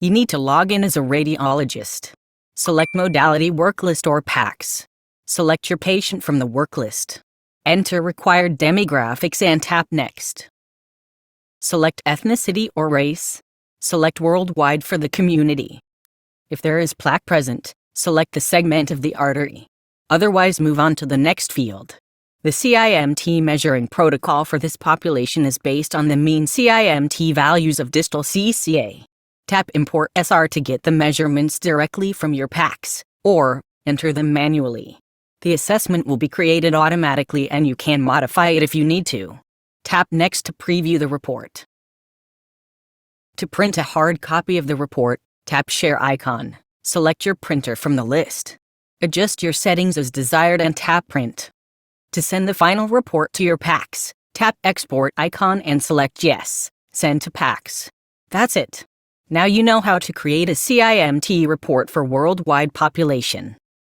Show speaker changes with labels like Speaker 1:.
Speaker 1: You need to log in as a radiologist. Select modality worklist or PACS. Select your patient from the worklist. Enter required demographics and tap Next. Select ethnicity or race. Select worldwide for the community. If there is plaque present, select the segment of the artery. Otherwise, move on to the next field. The CIMT measuring protocol for this population is based on the mean CIMT values of distal CCA. Tap Import SR to get the measurements directly from your PACS, or enter them manually. The assessment will be created automatically and you can modify it if you need to. Tap Next to preview the report. To print a hard copy of the report, tap Share icon. Select your printer from the list. Adjust your settings as desired and tap Print. To send the final report to your PACS, tap Export icon and select Yes, Send to PACS. That's it. Now you know how to create a CIMT report for worldwide population.